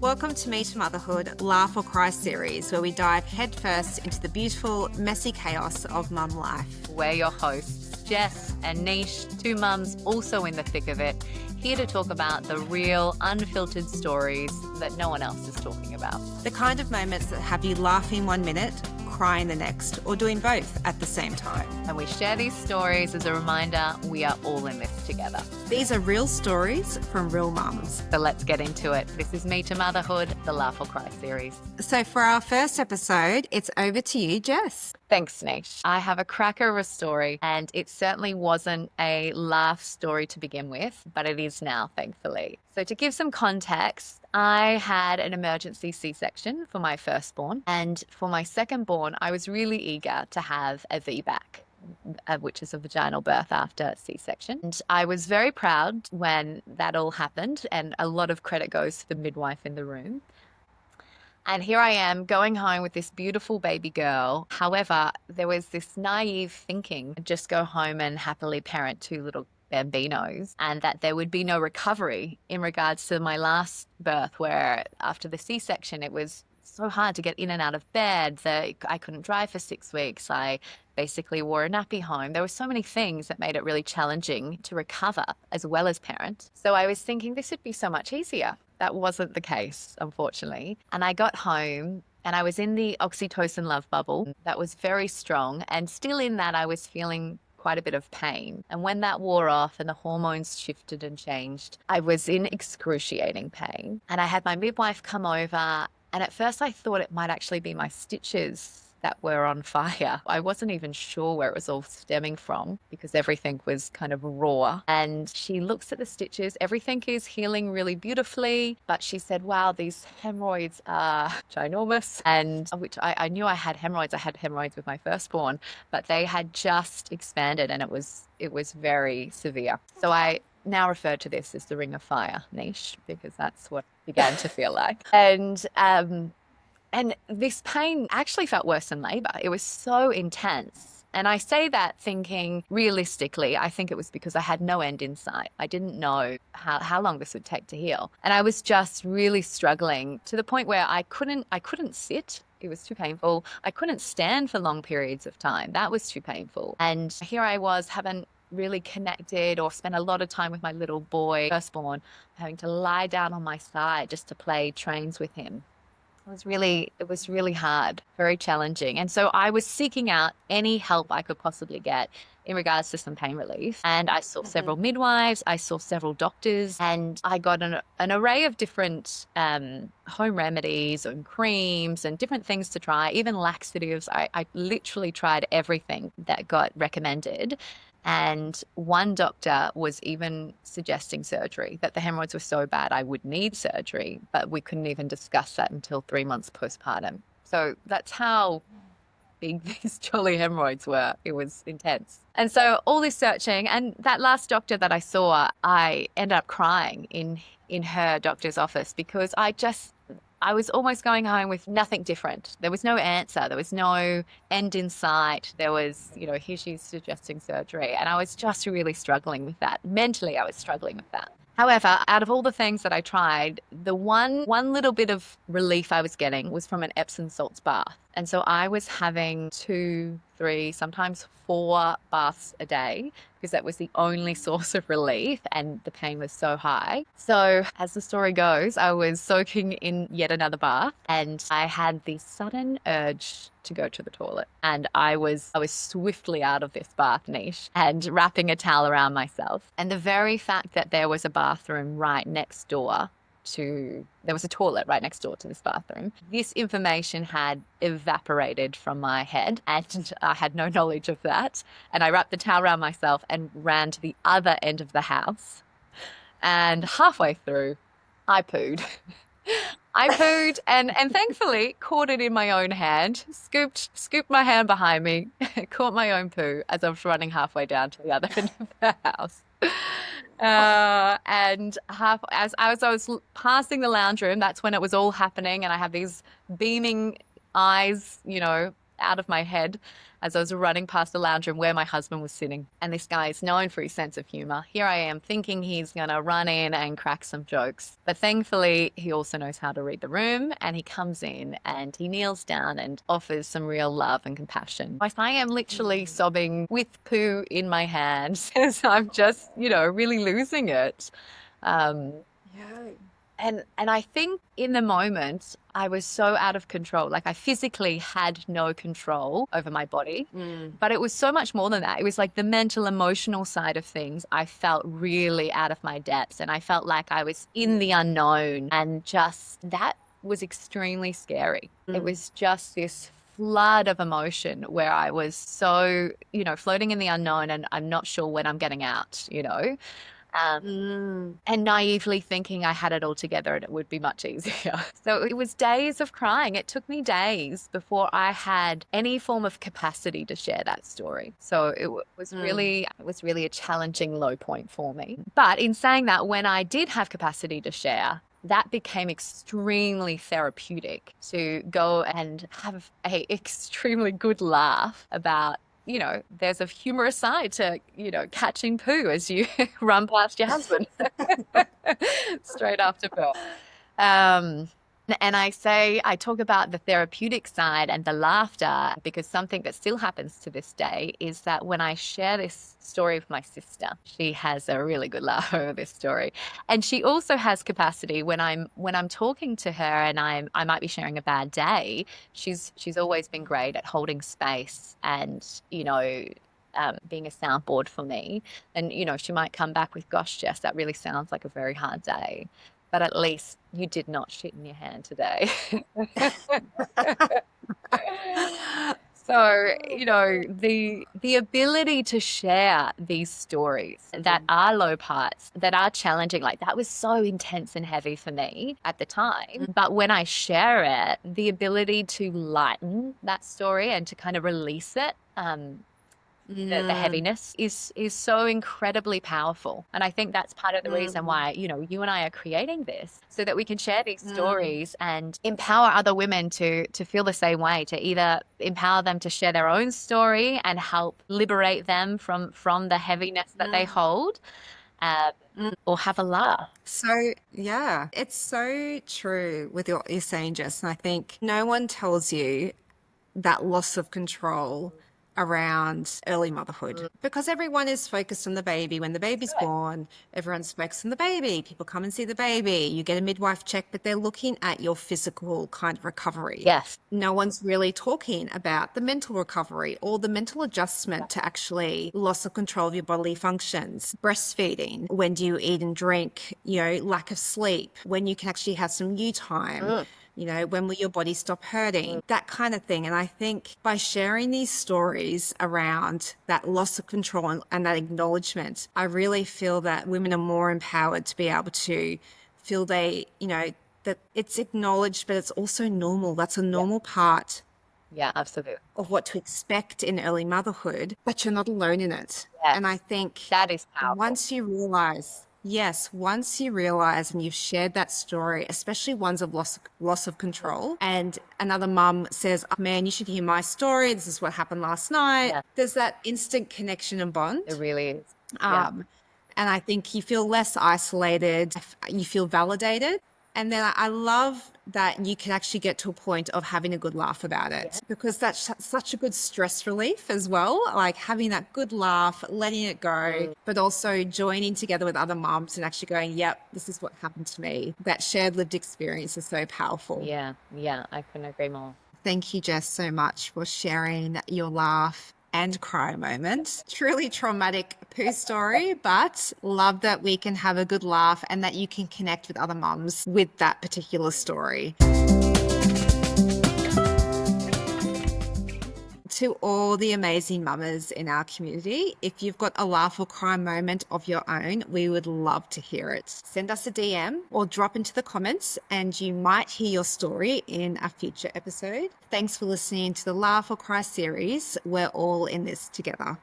Welcome to Me to Motherhood, Laugh or Cry series, where we dive headfirst into the beautiful, messy chaos of mum life. We're your hosts, Jess and Neish, two mums also in the thick of it, here to talk about the real, unfiltered stories that no one else is talking about. The kind of moments that have you laughing 1 minute, crying the next, or doing both at the same time. And we share these stories as a reminder we are all in this together. These are real stories from real mums. So let's get into it. This is Me to Motherhood, the Laugh or Cry series. So for our first episode, it's over to you, Jess. Thanks, Neish. I have a cracker of a story, and it certainly wasn't a laugh story to begin with, but it is now, thankfully. So to give some context, I had an emergency C-section for my firstborn, and for my secondborn, I was really eager to have a VBAC, which is a vaginal birth after C-section. And I was very proud when that all happened, and a lot of credit goes to the midwife in the room. And here I am going home with this beautiful baby girl. However, there was this naive thinking, just go home and happily parent two little bambinos, and that there would be no recovery in regards to my last birth, where after the C-section, it was so hard to get in and out of bed that I couldn't drive for 6 weeks. I basically wore a nappy home. There were so many things that made it really challenging to recover as well as parent. So I was thinking this would be so much easier. That wasn't the case, unfortunately. And I got home and I was in the oxytocin love bubble. That was very strong. And still in that, I was feeling quite a bit of pain. And when that wore off and the hormones shifted and changed, I was in excruciating pain. And I had my midwife come over. And at first I thought it might actually be my stitches that were on fire. I wasn't even sure where it was all stemming from because everything was kind of raw. And she looks at the stitches. Everything is healing really beautifully. But she said, wow, these hemorrhoids are ginormous. And which I knew I had hemorrhoids. I had hemorrhoids with my firstborn, but they had just expanded and it was very severe. So I now refer to this as the ring of fire, Neish, because that's what it began to feel like. And this pain actually felt worse than labor. It was so intense. And I say that thinking realistically, I think it was because I had no end in sight. I didn't know how long this would take to heal. And I was just really struggling to the point where I couldn't sit. It was too painful. I couldn't stand for long periods of time. That was too painful. And here I was, haven't really connected or spent a lot of time with my little boy, firstborn, having to lie down on my side just to play trains with him. It was really hard, very challenging. And so I was seeking out any help I could possibly get in regards to some pain relief. And I saw several midwives, I saw several doctors, and I got an array of different home remedies and creams and different things to try, even laxatives. I literally tried everything that got recommended. And one doctor was even suggesting surgery, that the hemorrhoids were so bad I would need surgery, but we couldn't even discuss that until 3 months postpartum. So that's how big these jolly hemorrhoids were. It was intense. And so all this searching, and that last doctor that I saw, I ended up crying in her doctor's office because I was almost going home with nothing different. There was no answer. There was no end in sight. There was, here she's suggesting surgery. And I was just really struggling with that. Mentally, I was struggling with that. However, out of all the things that I tried, the one little bit of relief I was getting was from an Epsom salts bath. And so I was having 2, 3, sometimes 4 baths a day because that was the only source of relief and the pain was so high. So as the story goes, I was soaking in yet another bath and I had the sudden urge to go to the toilet. And I was swiftly out of this bath niche and wrapping a towel around myself. And the very fact that there was a bathroom right next door there was a toilet right next door to this bathroom. This information had evaporated from my head and I had no knowledge of that. And I wrapped the towel around myself and ran to the other end of the house. And halfway through, I pooed. I pooed and thankfully caught it in my own hand, scooped my hand behind me, caught my own poo as I was running halfway down to the other end of the house. And as I was passing the lounge room, that's when it was all happening. And I have these beaming eyes, out of my head as I was running past the lounge room where my husband was sitting. And this guy is known for his sense of humor. Here I am thinking he's going to run in and crack some jokes. But thankfully, he also knows how to read the room, and he comes in and he kneels down and offers some real love and compassion. I am literally sobbing with poo in my hands as I'm just, really losing it. Um, Yeah. and I think in the moment I was so out of control. Like I physically had no control over my body, but it was so much more than that. It was like the mental, emotional side of things. I felt really out of my depths, and I felt like I was in the unknown, and just that was extremely scary. It was just this flood of emotion where I was so, floating in the unknown, and I'm not sure when I'm getting out. And naively thinking I had it all together and it would be much easier. So it was days of crying. It took me days before I had any form of capacity to share that story. So it was really a challenging low point for me. But in saying that, when I did have capacity to share, that became extremely therapeutic to go and have a extremely good laugh about, there's a humorous side to, catching poo as you run past your husband straight after birth. And I talk about the therapeutic side and the laughter, because something that still happens to this day is that when I share this story with my sister, she has a really good laugh over this story. And she also has capacity when I'm talking to her and I might be sharing a bad day. She's always been great at holding space and, being a soundboard for me. And, she might come back with, gosh, Jess, that really sounds like a very hard day, but at least you did not shit in your hand today. So, the ability to share these stories that are low parts, that are challenging, like that was so intense and heavy for me at the time. But when I share it, the ability to lighten that story and to kind of release it, the heaviness is so incredibly powerful. And I think that's part of the reason why, you and I are creating this, so that we can share these stories and empower other women to feel the same way, to either empower them to share their own story and help liberate them from the heaviness that they hold, or have a laugh. So, yeah, it's so true with what you're saying, Jess. And I think no one tells you that loss of control around early motherhood, because everyone is focused on the baby. When the baby's born, everyone's focused on the baby. People come and see the baby. You get a midwife check, but they're looking at your physical kind of recovery. Yes. No one's really talking about the mental recovery or the mental adjustment to actually loss of control of your bodily functions, breastfeeding, when do you eat and drink, lack of sleep, when you can actually have some you time. When will your body stop hurting? That kind of thing. And I think by sharing these stories around that loss of control and that acknowledgement, I really feel that women are more empowered to be able to feel that it's acknowledged, but it's also normal. That's a normal part Yeah, absolutely. of what to expect in early motherhood, but you're not alone in it. Yes. And I think That is powerful. once you realize and you've shared that story, especially ones of loss of control, and another mum says, oh, man, you should hear my story. This is what happened last night. Yeah. There's that instant connection and bond. It really is. And I think you feel less isolated. You feel validated. And then I love that you can actually get to a point of having a good laugh about it, because that's such a good stress relief as well. Like having that good laugh, letting it go, but also joining together with other moms and actually going, yep, this is what happened to me. That shared lived experience is so powerful. Yeah, I couldn't agree more. Thank you, Jess, so much for sharing your laugh and cry moment. Truly traumatic poo story, but love that we can have a good laugh and that you can connect with other mums with that particular story. To all the amazing mamas in our community, if you've got a laugh or cry moment of your own, we would love to hear it. Send us a DM or drop into the comments and you might hear your story in a future episode. Thanks for listening to the Laugh or Cry series. We're all in this together.